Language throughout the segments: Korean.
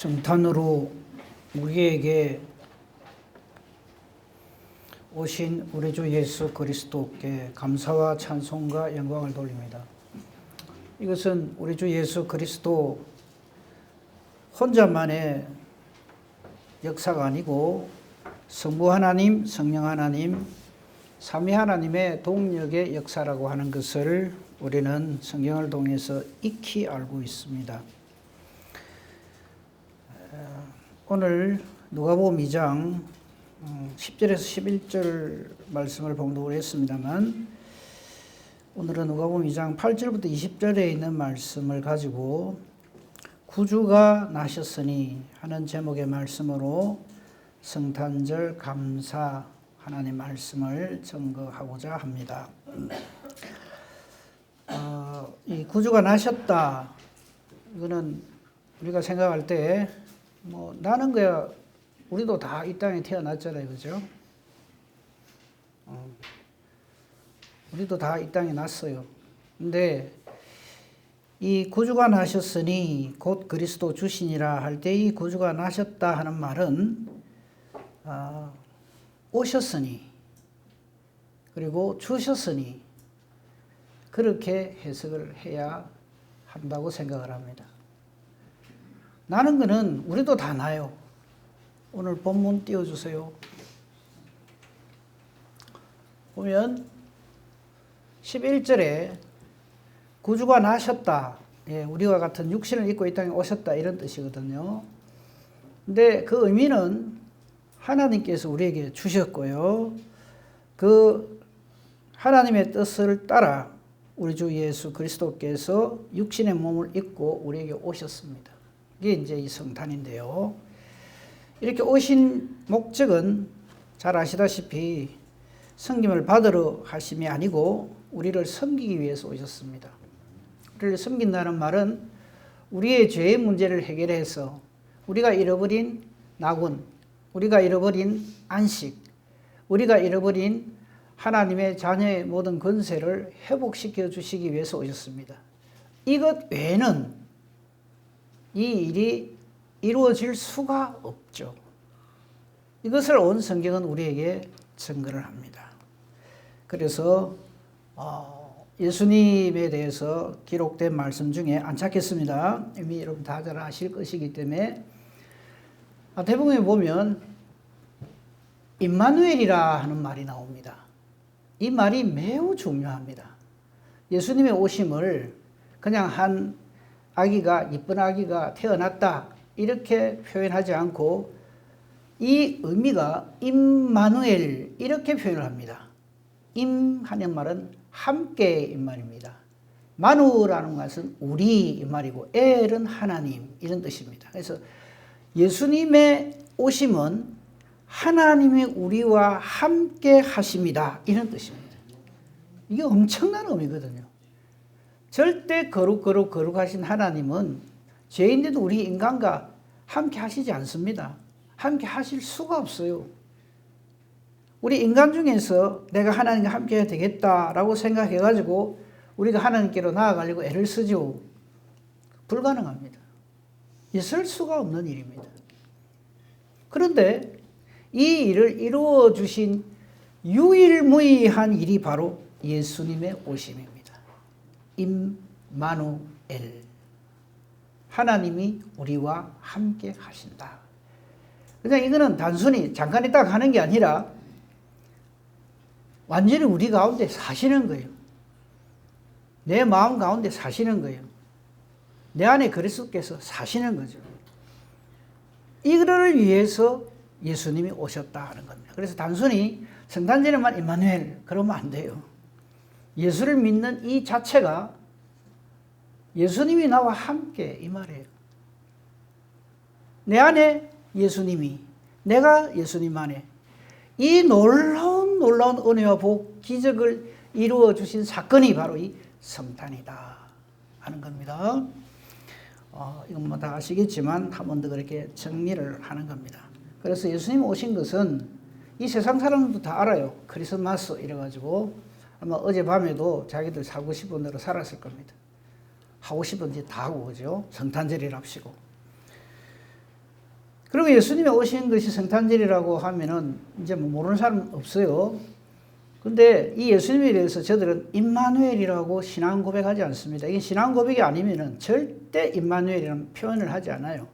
성탄으로 우리에게 오신 우리 주 예수 그리스도께 감사와 찬송과 영광을 돌립니다. 이것은 우리 주 예수 그리스도 혼자만의 역사가 아니고 성부 하나님, 성령 하나님, 삼위 하나님의 동력의 역사라고 하는 것을 우리는 성경을 통해서 익히 알고 있습니다. 오늘 누가복음 2장 10절에서 11절 말씀을 봉독을 했습니다만, 오늘은 누가복음 2장 8절부터 20절에 있는 말씀을 가지고 구주가 나셨으니 하는 제목의 말씀으로 성탄절 감사 하나님 말씀을 증거하고자 합니다. 이 구주가 나셨다, 이거는 우리가 생각할 때 나는 거야, 우리도 다 이 땅에 태어났잖아요, 그죠? 우리도 다 이 땅에 났어요. 근데 이 구주가 나셨으니 곧 그리스도 주시니라 할 때 이 구주가 나셨다 하는 말은 오셨으니 그리고 주셨으니 그렇게 해석을 해야 한다고 생각을 합니다. 나는 거는 우리도 다 나요. 오늘 본문 띄워주세요. 보면 11절에 구주가 나셨다, 우리와 같은 육신을 입고 이 땅에 오셨다, 이런 뜻이거든요. 근데 그 의미는 하나님께서 우리에게 주셨고요, 그 하나님의 뜻을 따라 우리 주 예수 그리스도께서 육신의 몸을 입고 우리에게 오셨습니다. 이게 이제 이 성탄인데요. 이렇게 오신 목적은 잘 아시다시피 섬김을 받으러 하심이 아니고 우리를 섬기기 위해서 오셨습니다. 우리를 섬긴다는 말은 우리의 죄의 문제를 해결해서 우리가 잃어버린 낙원, 우리가 잃어버린 안식, 우리가 잃어버린 하나님의 자녀의 모든 권세를 회복시켜 주시기 위해서 오셨습니다. 이것 외에는 이 일이 이루어질 수가 없죠. 이것을 온 성경은 우리에게 증거를 합니다. 그래서 예수님에 대해서 기록된 말씀 중에 안 찾겠습니다. 이미 여러분 다 잘 아실 것이기 때문에 대부분에 보면 임마누엘이라 하는 말이 나옵니다. 이 말이 매우 중요합니다. 예수님의 오심을 그냥 한 아기가, 이쁜 아기가 태어났다, 이렇게 표현하지 않고 이 의미가 임마누엘, 이렇게 표현을 합니다. 임 하는 말은 함께인 말입니다. 마누라는 것은 우리 이 말이고 엘은 하나님, 이런 뜻입니다. 그래서 예수님의 오심은 하나님이 우리와 함께 하십니다, 이런 뜻입니다. 이게 엄청난 의미거든요. 절대 거룩하신 하나님은 죄인데도 우리 인간과 함께 하시지 않습니다. 함께 하실 수가 없어요. 우리 인간 중에서 내가 하나님과 함께 해야 되겠다라고 생각해가지고 우리가 하나님께로 나아가려고 애를 쓰죠. 불가능합니다. 있을 수가 없는 일입니다. 그런데 이 일을 이루어 주신 유일무이한 일이 바로 예수님의 오심입니다. 임마누엘, 하나님이 우리와 함께 하신다. 그냥 이거는 단순히 잠깐 있다가 하는 게 아니라 완전히 우리 가운데 사시는 거예요. 내 마음 가운데 사시는 거예요. 내 안에 그리스도께서 사시는 거죠. 이거를 위해서 예수님이 오셨다 하는 겁니다. 그래서 단순히 성탄절에만 임마누엘 그러면 안 돼요. 예수를 믿는 이 자체가 예수님이 나와 함께, 이 말이에요. 내 안에 예수님이, 내가 예수님 안에, 이 놀라운 은혜와 복, 기적을 이루어 주신 사건이 바로 이 성탄이다 하는 겁니다. 이건 뭐 다 아시겠지만 한 번 더 그렇게 정리를 하는 겁니다. 그래서 예수님 오신 것은 이 세상 사람들도 다 알아요. 크리스마스 이래가지고 아마 어젯밤에도 자기들 살고 싶은 대로 살았을 겁니다. 하고 싶은 짓 다 하고, 그죠? 성탄절이랍시고. 그리고 예수님이 오신 것이 성탄절이라고 하면은 이제 뭐 모르는 사람 없어요. 근데 이 예수님에 대해서 저들은 임마누엘이라고 신앙 고백하지 않습니다. 이게 신앙 고백이 아니면은 절대 임마누엘이라는 표현을 하지 않아요.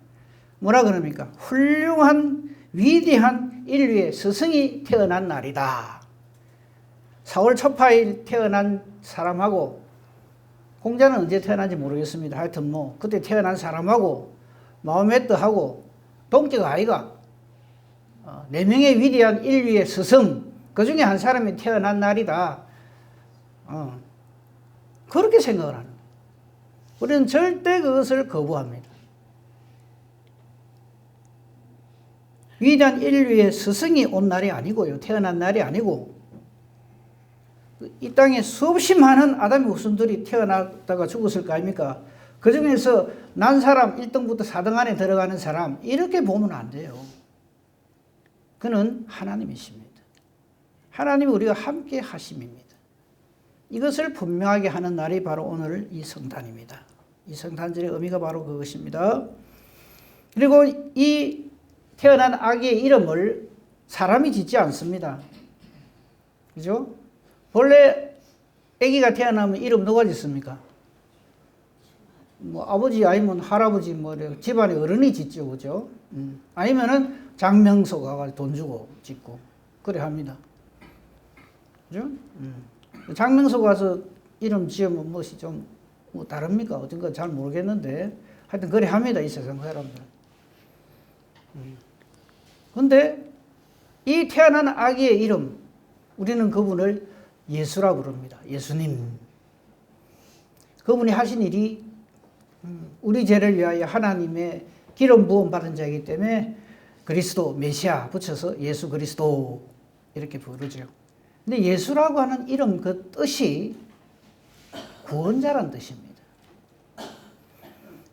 뭐라 그럽니까? 훌륭한 위대한 인류의 스승이 태어난 날이다. 4월 초파일 태어난 사람하고 공자는 언제 태어난지 모르겠습니다. 하여튼 뭐 그때 태어난 사람하고 마호메트하고 동기가 아이가 4명의 위대한 인류의 스승 그 중에 한 사람이 태어난 날이다. 그렇게 생각을 하는 거예요. 우리는 절대 그것을 거부합니다. 위대한 인류의 스승이 온 날이 아니고요. 태어난 날이 아니고 이 땅에 수없이 많은 아담의 후손들이 태어났다가 죽었을 거 아닙니까? 그 중에서 난 사람 1등부터 4등 안에 들어가는 사람 이렇게 보면 안 돼요. 그는 하나님이십니다. 하나님이 우리와 함께 하심입니다. 이것을 분명하게 하는 날이 바로 오늘 이 성탄입니다. 이 성탄절의 의미가 바로 그것입니다. 그리고 이 태어난 아기의 이름을 사람이 짓지 않습니다. 그죠? 원래 아기가 태어나면 이름 누가 짓습니까? 뭐 아버지 아니면 할아버지 뭐 집안의 어른이 짓죠. 그죠? 아니면은 장명소 가서 돈 주고 짓고 그래 합니다. 그죠? 장명소 가서 이름 지으면 무엇이 좀 뭐 다릅니까? 어떤가 잘 모르겠는데 하여튼 그래 합니다. 이 세상 사람들은. 근데 이 태어난 아기의 이름 우리는 그분을 예수라고 부릅니다. 예수님. 그분이 하신 일이 우리 죄를 위하여 하나님의 기름 부음 받은 자이기 때문에 그리스도 메시아 붙여서 예수 그리스도 이렇게 부르죠. 근데 예수라고 하는 이름 그 뜻이 구원자란 뜻입니다.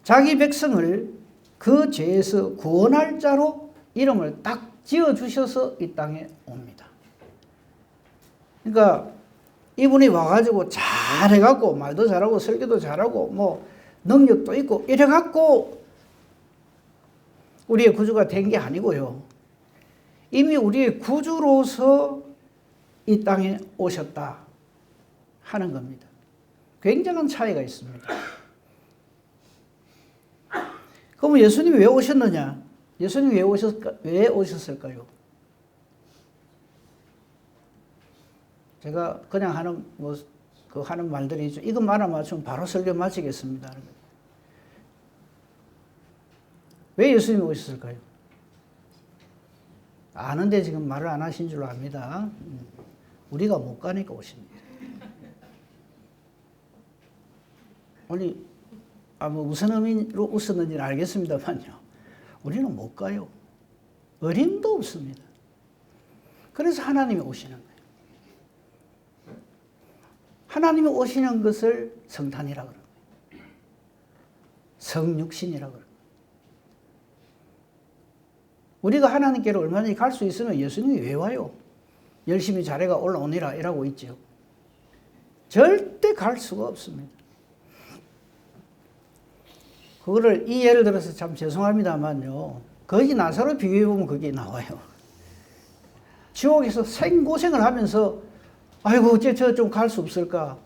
자기 백성을 그 죄에서 구원할 자로 이름을 딱 지어주셔서 이 땅에 옵니다. 그러니까 이분이 와가지고 잘해갖고 말도 잘하고 설교도 잘하고 뭐 능력도 있고 이래갖고 우리의 구주가 된 게 아니고요. 이미 우리의 구주로서 이 땅에 오셨다 하는 겁니다. 굉장한 차이가 있습니다. 그럼 예수님이 왜 오셨느냐? 예수님이 왜 오셨을까요? 제가 그냥 하는 하는 말들이 있죠. 이것만 하나 맞추면 바로 설교 마치겠습니다. 왜 예수님이 오셨을까요? 아는데 지금 말을 안 하신 줄 압니다. 우리가 못 가니까 오십니다. 아니, 뭐 무슨 의미로 웃었는지는 알겠습니다만요. 우리는 못 가요. 어림도 없습니다. 그래서 하나님이 오시는 거예요. 하나님이 오시는 것을 성탄이라고 그러는 거예요. 성육신이라고 그러는 거예요. 우리가 하나님께로 얼마든지 갈 수 있으면 예수님이 왜 와요? 열심히 잘해가 올라오니라 이라고 있죠. 절대 갈 수가 없습니다. 그거를 이 예를 들어서 참 죄송합니다만요. 거기 나사로 비교해보면 그게 나와요. 지옥에서 생고생을 하면서 아이고 어째 저 좀 갈 수 없을까?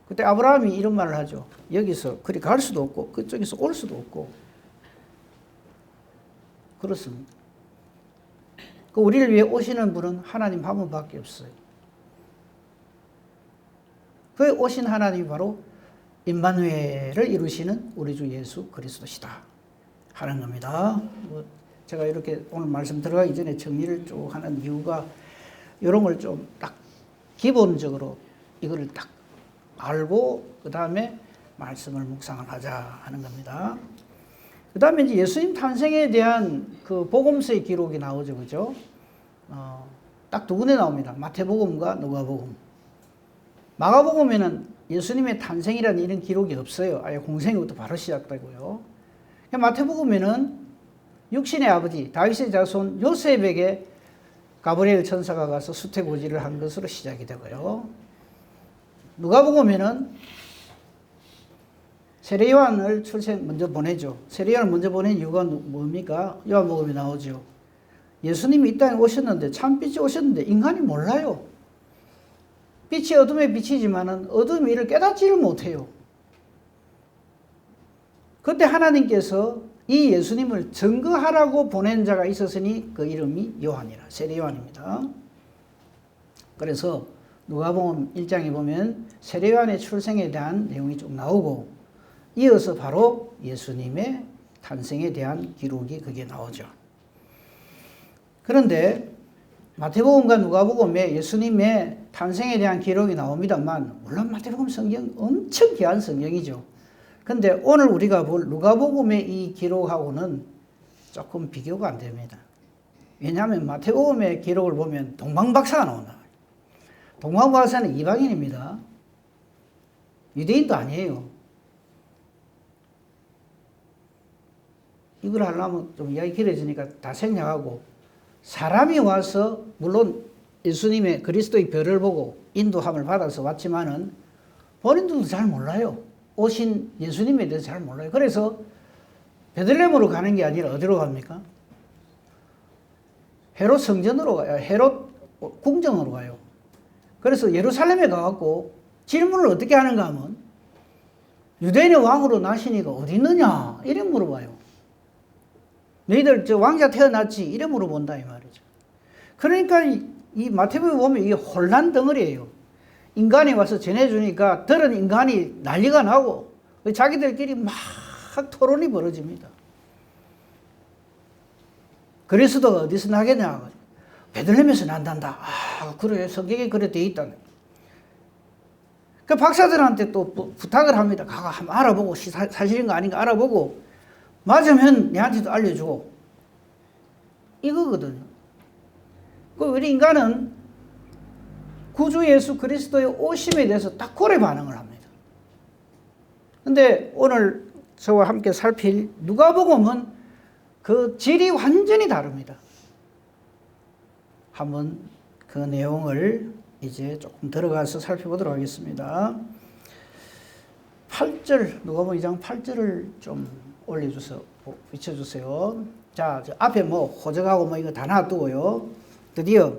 그때 아브라함이 이런 말을 하죠. 여기서 그리 갈 수도 없고 그쪽에서 올 수도 없고 그렇습니다. 그 우리를 위해 오시는 분은 하나님 한 분밖에 없어요. 그 오신 하나님이 바로 임마누엘을 이루시는 우리 주 예수 그리스도시다 하는 겁니다. 제가 이렇게 오늘 말씀 들어가기 전에 정리를 쭉 하는 이유가 이런 걸 좀 딱 기본적으로 이거를 딱 알고 그 다음에 말씀을 묵상을 하자 하는 겁니다. 그 다음에 이제 예수님 탄생에 대한 그 복음서의 기록이 나오죠, 그죠? 딱 두 군데 나옵니다. 마태복음과 누가복음. 마가복음에는 예수님의 탄생이라는 이런 기록이 없어요. 아예 공생부터 바로 시작되고요. 마태복음에는 육신의 아버지 다윗의 자손 요셉에게 가브리엘 천사가 가서 수태고지를 한 것으로 시작이 되고요. 누가복음에는 세례 요한을 먼저 보내죠. 세례 요한을 먼저 보낸 이유가 뭡니까? 요한복음에 나오죠. 예수님이 이 땅에 오셨는데, 참빛이 오셨는데 인간이 몰라요. 빛이 어둠에 비치지만은 어둠이 이를 깨닫지를 못해요. 그때 하나님께서 이 예수님을 증거하라고 보낸 자가 있었으니 그 이름이 요한이라, 세례 요한입니다. 그래서 누가복음 1장에 보면 세례 요한의 출생에 대한 내용이 좀 나오고, 이어서 바로 예수님의 탄생에 대한 기록이 그게 나오죠. 그런데 마태복음과 누가복음에 예수님의 탄생에 대한 기록이 나옵니다만, 물론 마태복음 성경 엄청 귀한 성경이죠. 근데 오늘 우리가 볼 누가복음의 이 기록하고는 조금 비교가 안 됩니다. 왜냐하면 마태복음의 기록을 보면 동방박사가 나온다. 동방박사는 이방인입니다. 유대인도 아니에요. 이걸 하려면 좀 이야기 길어지니까 다 생략하고, 사람이 와서 물론 예수님의 그리스도의 별을 보고 인도함을 받아서 왔지만은 본인들도 잘 몰라요. 오신 예수님에 대해서 잘 몰라요. 그래서 베들레헴으로 가는 게 아니라 어디로 갑니까? 헤롯 성전으로 가요. 헤롯 궁정으로 가요. 그래서 예루살렘에 가갖고 질문을 어떻게 하는가 하면, 유대인의 왕으로 나시니까 어디 있느냐 이래 물어봐요. 너희들 저 왕자 태어났지 이래 물어본다 이 말이죠. 그러니까 이 마태복음 보면 이게 혼란 덩어리예요. 인간이 와서 전해주니까 들은 인간이 난리가 나고 자기들끼리 막 토론이 벌어집니다. 그리스도가 어디서 나겠냐? 베들레헴에서 난단다. 아, 그래, 성경에 그래 돼 있다. 그 박사들한테 또 부탁을 합니다. 가가 한번 알아보고 사실인가 아닌가 알아보고 맞으면 내한테도 알려주고, 이거거든요. 우리 인간은 구주 예수 그리스도의 오심에 대해서 딱 고래 반응을 합니다. 근데 오늘 저와 함께 살필 누가복음은 그 질이 완전히 다릅니다. 한번 그 내용을 이제 조금 들어가서 살펴보도록 하겠습니다. 8절, 누가복음 2장 8절을 좀 올려주세요. 비춰주세요. 자, 저 앞에 뭐 호적하고 뭐 이거 다 놔두고요. 드디어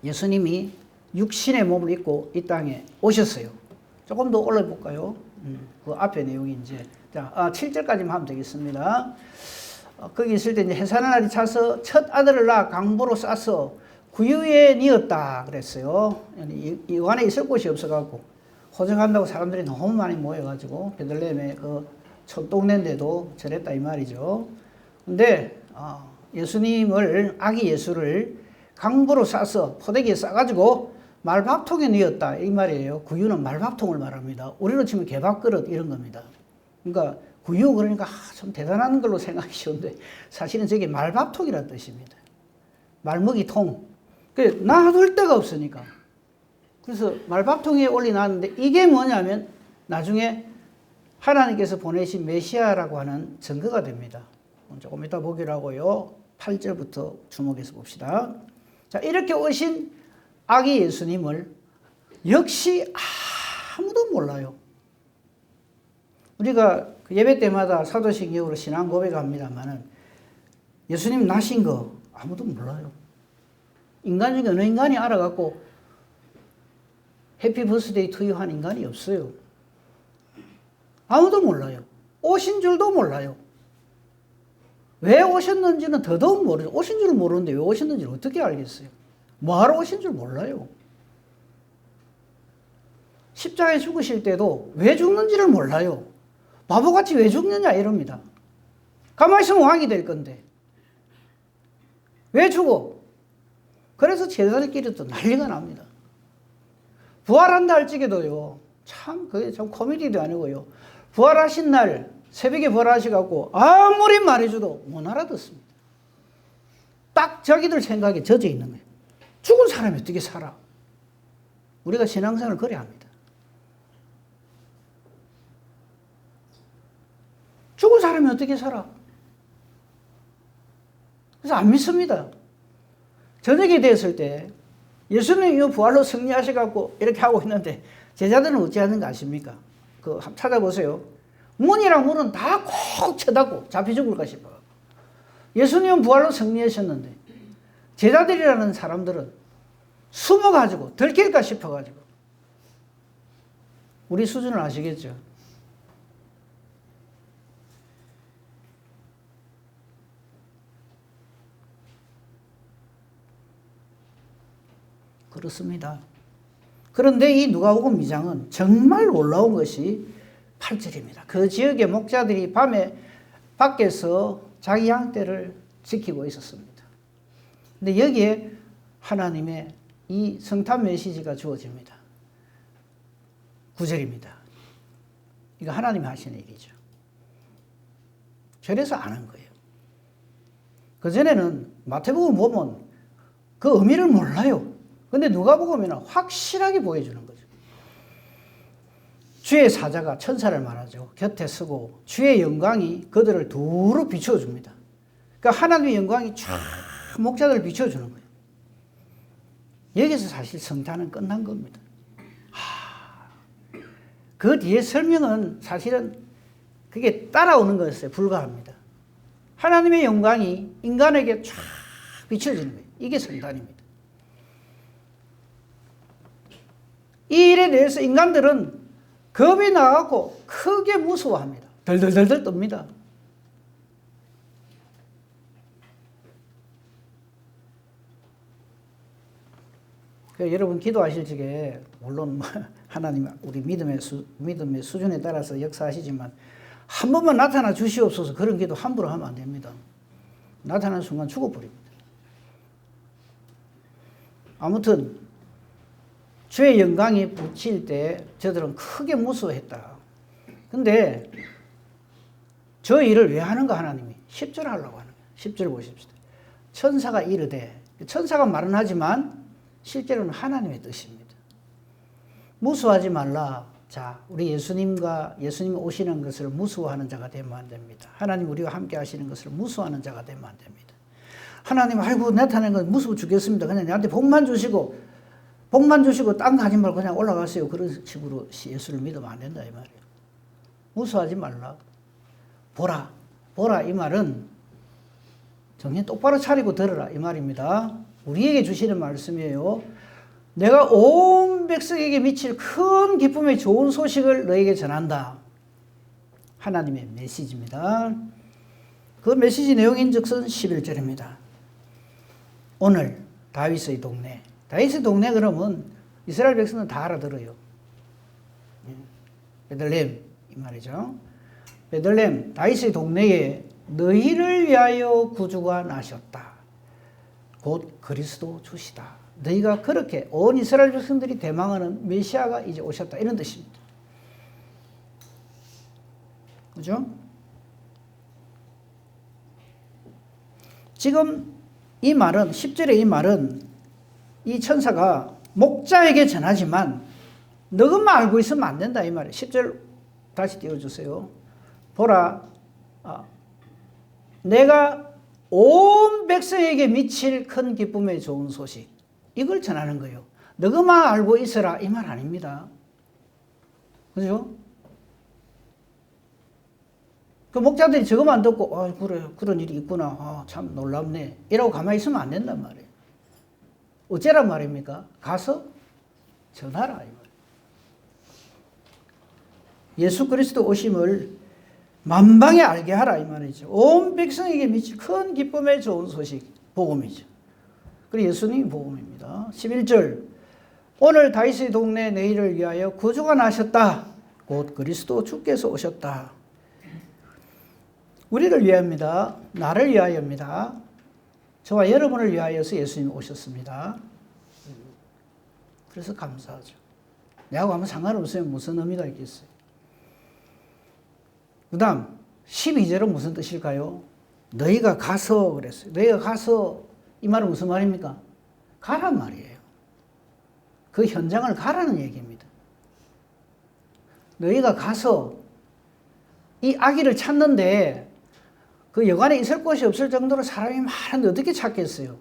예수님이 육신의 몸을 입고 이 땅에 오셨어요. 조금 더 올려볼까요? 그 앞에 내용이 이제, 자, 7절까지만 하면 되겠습니다. 거기 있을 때 이제 해산날이 차서 첫 아들을 낳아 강보로 싸서 구유에 뉘었다 그랬어요. 이 안에 있을 곳이 없어갖고 호적한다고 사람들이 너무 많이 모여가지고 베들레헴에 그 촌동네인데도 저랬다 이 말이죠. 근데 예수님을, 아기 예수를 강보로 싸서 포대기에 싸가지고 말밥통에 뉘었다 이 말이에요. 구유는 말밥통을 말합니다. 우리로 치면 개밥그릇 이런 겁니다. 그러니까 구유 그러니까 좀 대단한 걸로 생각이 쉬운데 사실은 저게 말밥통이라는 뜻입니다. 말먹이통. 놔둘 데가 없으니까. 그래서 말밥통에 올려놨는데 이게 뭐냐면 나중에 하나님께서 보내신 메시아라고 하는 증거가 됩니다. 조금 이따 보기로 하고요. 8절부터 주목해서 봅시다. 자, 이렇게 오신 아기 예수님을 역시 아무도 몰라요. 우리가 예배 때마다 사도식 기억으로 신앙 고백합니다만은 예수님 나신 거 아무도 몰라요. 인간 중에 어느 인간이 알아갖고 해피 버스데이 투유 한 인간이 없어요. 아무도 몰라요. 오신 줄도 몰라요. 왜 오셨는지는 더더욱 모르죠. 오신 줄은 모르는데 왜 오셨는지를 어떻게 알겠어요? 뭐하러 오신 줄 몰라요. 십자가에 죽으실 때도 왜 죽는지를 몰라요. 바보같이 왜 죽느냐 이럽니다. 가만히 있으면 왕이 될 건데 왜 죽어? 그래서 제자들끼리 또 난리가 납니다. 부활한다 할 적에도요, 참 그게 참 코미디도 아니고요, 부활하신 날 새벽에 부활하셔갖고 아무리 말해줘도 못 알아듣습니다. 딱 자기들 생각에 젖어 있는 거예요. 죽은 사람이 어떻게 살아? 우리가 신앙생활을 그래 합니다. 죽은 사람이 어떻게 살아? 그래서 안 믿습니다. 저녁이 됐을 때 예수님이 부활로 승리하셔갖고 이렇게 하고 있는데 제자들은 어찌 하는 거 아십니까? 한번 찾아보세요. 문이랑 문은 다 콕 쳐닫고 잡혀 죽을까 싶어. 예수님은 부활로 승리하셨는데 제자들이라는 사람들은 숨어가지고 들킬까 싶어가지고. 우리 수준을 아시겠죠? 그렇습니다. 그런데 이 누가복음 2장은 정말 놀라운 것이 8절입니다. 그 지역의 목자들이 밤에 밖에서 자기 양떼를 지키고 있었습니다. 근데 여기에 하나님의 이 성탄 메시지가 주어집니다. 9절입니다. 이거 하나님이 하시는 일이죠. 그래서 아는 거예요. 그전에는 마태복음 보면 그 의미를 몰라요. 근데 누가복음에는 확실하게 보여주는 거죠. 주의 사자가 천사를 말하죠. 곁에 서고 주의 영광이 그들을 두루 비춰줍니다. 그러니까 하나님의 영광이 쫙 목자들을 비춰주는 거예요. 여기서 사실 성탄은 끝난 겁니다. 그 뒤에 설명은 사실은 그게 따라오는 것에 불과합니다. 하나님의 영광이 인간에게 쫙 비춰지는 거예요. 이게 성탄입니다. 이 일에 대해서 인간들은 겁이 나고 크게 무서워합니다. 덜덜덜덜 떱니다. 여러분 기도하실 적에 물론 하나님 우리 믿음의 수준에 따라서 역사하시지만 한 번만 나타나 주시옵소서 그런 기도 함부로 하면 안 됩니다. 나타나는 순간 죽어버립니다. 아무튼 주의 영광이 비칠 때 저들은 크게 무서워했다. 근데 저 일을 왜 하는가 하나님이? 10절 하려고 하는 거예요. 10절 보십시오. 천사가 이르되, 천사가 말은 하지만 실제로는 하나님의 뜻입니다. 무서워하지 말라. 자, 우리 예수님과 예수님 오시는 것을 무서워하는 자가 되면 안 됩니다. 하나님 우리와 함께 하시는 것을 무서워하는 자가 되면 안 됩니다. 하나님 아이고 나타나는 건 무서워 죽겠습니다. 그냥 내한테 복만 주시고 땅 가지 말고 그냥 올라가세요. 그런 식으로 예수를 믿으면 안 된다 이 말이에요. 무서워하지 말라. 보라 이 말은 정신 똑바로 차리고 들으라 이 말입니다. 우리에게 주시는 말씀이에요. 내가 온 백성에게 미칠 큰 기쁨의 좋은 소식을 너에게 전한다. 하나님의 메시지입니다. 그 메시지 내용인즉슨 11절입니다. 오늘 다윗의 동네. 다윗의 동네 그러면 이스라엘 백성은 다 알아들어요. 베들레헴 이 말이죠. 베들레헴 다윗의 동네에 너희를 위하여 구주가 나셨다. 곧 그리스도 주시다. 너희가 그렇게 온 이스라엘 백성들이 대망하는 메시아가 이제 오셨다. 이런 뜻입니다. 그죠? 지금 이 말은 10절의 이 말은 이 천사가 목자에게 전하지만 너것만 알고 있으면 안 된다 이 말이에요. 10절 다시 띄워주세요. 보라 내가 온 백성에게 미칠 큰 기쁨의 좋은 소식 이걸 전하는 거예요. 너것만 알고 있어라 이 말 아닙니다. 그죠? 그 목자들이 저것만 듣고 그래 그런 일이 있구나 참 놀랍네 이라고 가만히 있으면 안 된단 말이에요. 어째란 말입니까? 가서 전하라 이 말이에요. 예수 그리스도 오심을 만방에 알게 하라 이 말이죠. 온 백성에게 미칠 큰 기쁨의 좋은 소식 복음이죠. 그리고 예수님이 복음입니다. 11절 오늘 다윗의 동네 너희를 위하여 구주가 나셨다. 곧 그리스도 주께서 오셨다. 우리를 위하여입니다. 나를 위하여입니다. 저와 여러분을 위하여서 예수님이 오셨습니다. 그래서 감사하죠. 내하고 아무 상관없으면 무슨 의미가 있겠어요. 그 다음 12절은 무슨 뜻일까요? 너희가 가서 그랬어요. 너희가 가서 이 말은 무슨 말입니까? 가란 말이에요. 그 현장을 가라는 얘기입니다. 너희가 가서 이 아기를 찾는데 그 여관에 있을 곳이 없을 정도로 사람이 많은데 어떻게 찾겠어요?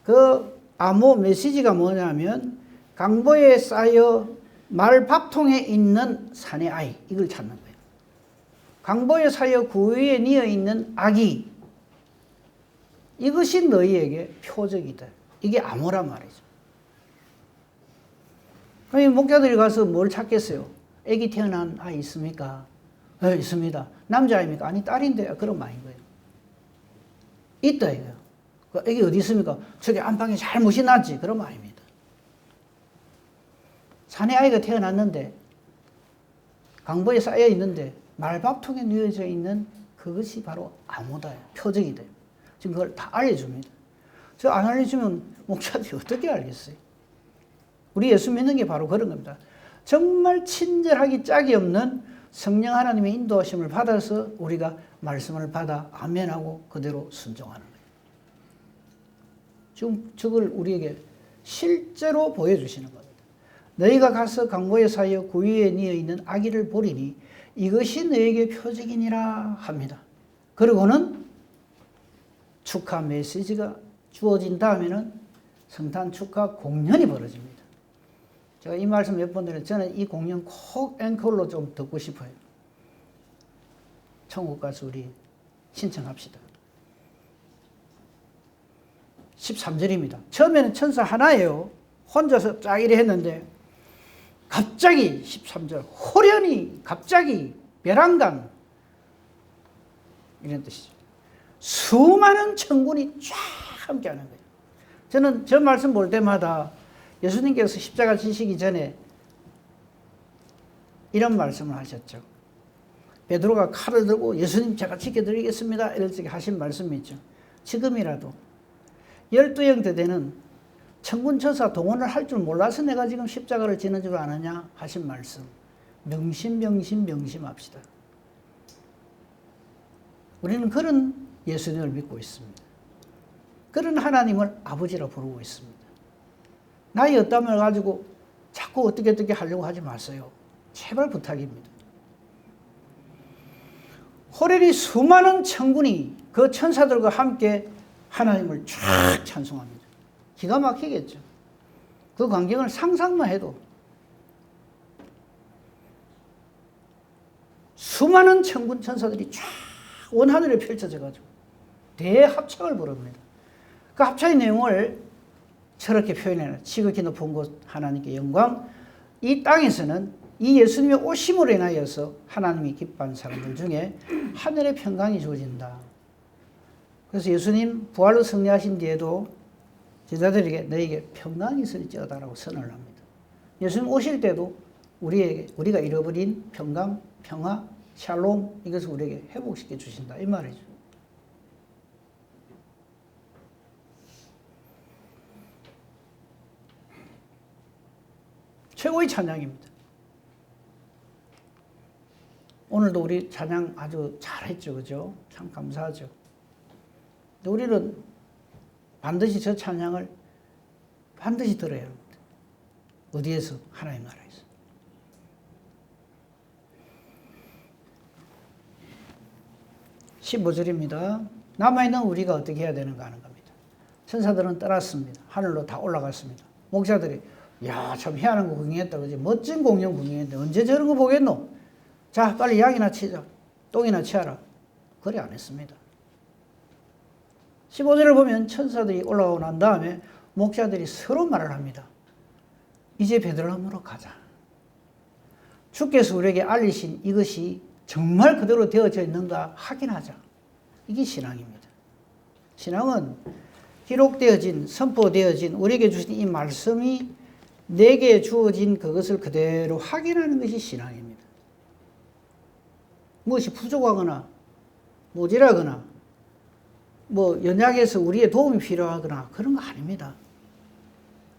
그 암호 메시지가 뭐냐면 강보에 쌓여 말 밥통에 있는 사내 아이 이걸 찾는 거예요. 강보의 사이에 구유에 뉘어 있는 아기, 이것이 너희에게 표적이다. 이게 암호란 말이죠. 그럼 목자들이 가서 뭘 찾겠어요? 아기 태어난 아이 있습니까? 네, 있습니다. 남자아입니까? 아니, 딸인데. 그런 말인 거예요. 있다, 이거요. 그 아기 어디 있습니까? 저기 안방에 잘 못이 났지. 그런 말입니다. 산에 아이가 태어났는데, 강보에 쌓여 있는데, 말밥통에 누워져 있는 그것이 바로 암호다. 표적이다. 지금 그걸 다 알려줍니다. 저 안 알려주면 목사들이 어떻게 알겠어요? 우리 예수 믿는 게 바로 그런 겁니다. 정말 친절하기 짝이 없는 성령 하나님의 인도하심을 받아서 우리가 말씀을 받아 아멘하고 그대로 순종하는 거예요. 지금 저걸 우리에게 실제로 보여주시는 겁니다. 너희가 가서 강보의 사이에 구유에 뉘어 있는 아기를 보리니 이것이 너에게 표적이니라 합니다. 그리고는 축하 메시지가 주어진 다음에는 성탄 축하 공연이 벌어집니다. 제가 이 말씀 몇 번 드렸는데 저는 이 공연 꼭 앵콜로 좀 듣고 싶어요. 천국 가서 우리 신청합시다. 13절입니다. 처음에는 천사 하나예요. 혼자서 쫙 이래 했는데 갑자기 13절 호련히 갑자기 벼랑간 이런 뜻이죠. 수많은 천군이 쫙 함께하는 거예요. 저는 저 말씀 볼 때마다 예수님께서 십자가 지시기 전에 이런 말씀을 하셨죠. 베드로가 칼을 들고 예수님 제가 지켜드리겠습니다 이렇게 하신 말씀이 있죠. 지금이라도 12형 대대는 천군천사 동원을 할 줄 몰라서 내가 지금 십자가를 지는 줄 아느냐 하신 말씀. 명심합시다. 우리는 그런 예수님을 믿고 있습니다. 그런 하나님을 아버지라 부르고 있습니다. 나의 어담을 가지고 자꾸 어떻게 하려고 하지 마세요. 제발 부탁입니다. 호련히 수많은 천군이 그 천사들과 함께 하나님을 쫙 찬송합니다. 기가 막히겠죠. 그 광경을 상상만 해도 수많은 천군 천사들이 쫙 원하늘에 펼쳐져가지고 대합창을 부릅니다. 그 합창의 내용을 저렇게 표현해요. 지극히 높은 곳 하나님께 영광. 이 땅에서는 이 예수님의 오심으로 인하여서 하나님이 기뻐하는 사람들 중에 하늘의 평강이 주어진다. 그래서 예수님 부활로 승리하신 뒤에도 제자들에게 너에게 평강이 있을지어다라고 선언을 합니다. 예수님 오실 때도 우리가 잃어버린 평강, 평화, 샬롬 이것을 우리에게 회복시켜 주신다 이 말이죠. 최고의 찬양입니다. 오늘도 우리 찬양 아주 잘했죠, 그죠? 참 감사하죠. 근데 우리는 반드시 저 찬양을 반드시 들어야 합니다. 어디에서? 하나님 나라에서. (15절입니다) 남아있는 우리가 어떻게 해야 되는가 하는 겁니다. 천사들은 떠났습니다. 하늘로 다 올라갔습니다. 목자들이 야, 참 희한한 거 구경했다. 그지? 멋진 공연 구경했는데 언제 저런 거 보겠노? 자, 빨리 약이나 치자. 똥이나 치아라. 그래 안 했습니다. 15절을 보면 천사들이 올라오고 난 다음에 목자들이 서로 말을 합니다. 이제 베들레헴으로 가자. 주께서 우리에게 알리신 이것이 정말 그대로 되어져 있는가 확인하자. 이게 신앙입니다. 신앙은 기록되어진, 선포되어진 우리에게 주신 이 말씀이 내게 주어진 그것을 그대로 확인하는 것이 신앙입니다. 무엇이 부족하거나 모자라거나 연약해서 우리의 도움이 필요하거나 그런 거 아닙니다.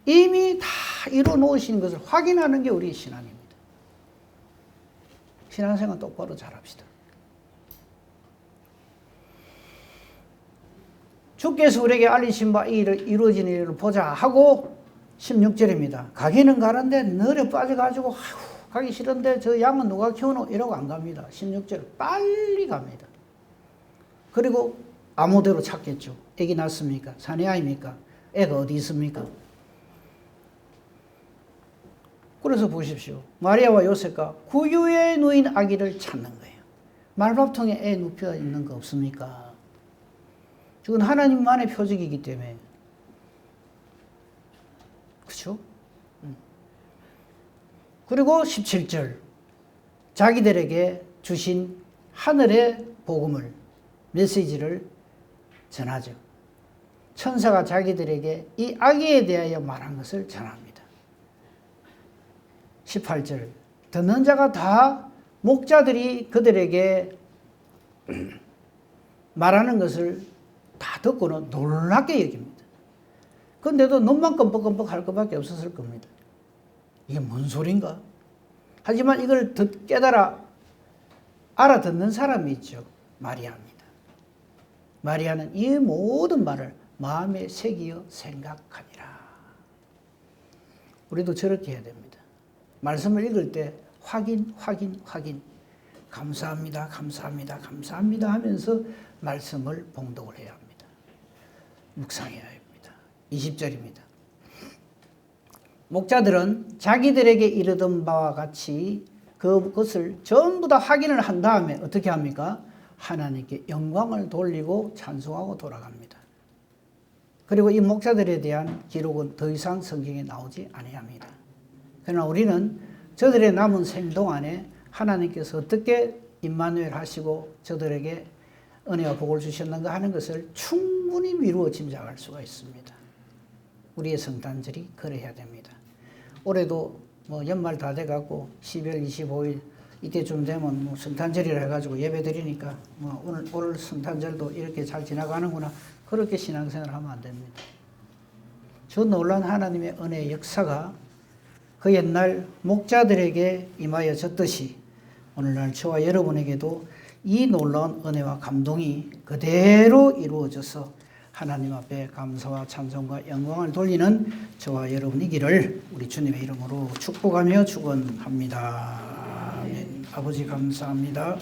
이미 다 이루어 놓으신 것을 확인하는 게 우리의 신앙입니다. 신앙생활 똑바로 잘합시다. 주께서 우리에게 알리신 바 이 일을 이루어진 일을 보자 하고 16절입니다. 가기는 가는데 ner에 빠져가지고 가기 싫은데 저 양은 누가 키우노? 이러고 안 갑니다. 16절 빨리 갑니다. 그리고 아무데로 찾겠죠. 애기 낳습니까? 사내 아입니까? 애가 어디 있습니까? 그래서 보십시오. 마리아와 요셉과 구유에 누인 아기를 찾는 거예요. 말밥통에 애 눕혀 있는 거 없습니까? 그건 하나님만의 표적이기 때문에. 그렇죠? 그리고 17절 자기들에게 주신 하늘의 복음을, 메시지를 전하죠. 천사가 자기들에게 이 아기에 대하여 말한 것을 전합니다. 18절 듣는 자가 다 목자들이 그들에게 말하는 것을 다 듣고는 놀랍게 여깁니다. 그런데도 눈만 끔뻑끔뻑 할 것밖에 없었을 겁니다. 이게 뭔 소린가? 하지만 이걸 깨달아 알아듣는 사람이 있죠. 마리아입니다. 마리아는 이 모든 말을 마음에 새기어 생각하니라. 우리도 저렇게 해야 됩니다. 말씀을 읽을 때 확인. 감사합니다, 감사합니다, 감사합니다 하면서 말씀을 봉독을 해야 합니다. 묵상해야 합니다. 20절입니다. 목자들은 자기들에게 이르던 바와 같이 그것을 전부 다 확인을 한 다음에 어떻게 합니까? 하나님께 영광을 돌리고 찬송하고 돌아갑니다. 그리고 이 목자들에 대한 기록은 더 이상 성경에 나오지 아니합니다. 그러나 우리는 저들의 남은 생 동안에 하나님께서 어떻게 임마누엘 하시고 저들에게 은혜와 복을 주셨는가 하는 것을 충분히 미루어 짐작할 수가 있습니다. 우리의 성탄절이 그래야 됩니다. 올해도 연말 다 돼가고 12월 25일 이때쯤 되면 성탄절이라 해가지고 예배 드리니까 오늘 성탄절도 이렇게 잘 지나가는구나, 그렇게 신앙생활을 하면 안 됩니다. 저 놀라운 하나님의 은혜의 역사가 그 옛날 목자들에게 임하여졌듯이 오늘날 저와 여러분에게도 이 놀라운 은혜와 감동이 그대로 이루어져서 하나님 앞에 감사와 찬송과 영광을 돌리는 저와 여러분이기를 우리 주님의 이름으로 축복하며 축원합니다. 아멘. 아버지 감사합니다.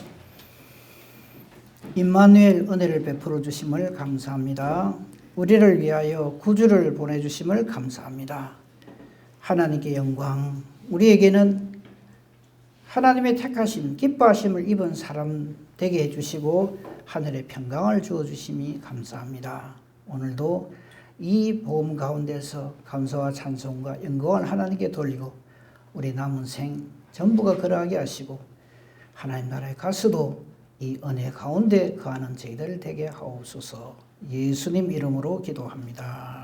임마누엘 은혜를 베풀어 주심을 감사합니다. 우리를 위하여 구주를 보내주심을 감사합니다. 하나님께 영광, 우리에게는 하나님의 택하심, 기뻐하심을 입은 사람 되게 해주시고 하늘의 평강을 주어주심이 감사합니다. 오늘도 이 복음 가운데서 감사와 찬송과 영광을 하나님께 돌리고 우리 남은 생 전부가 그러하게 하시고 하나님 나라에 가서도 이 은혜 가운데 거하는 저희들 되게 하옵소서. 예수님 이름으로 기도합니다.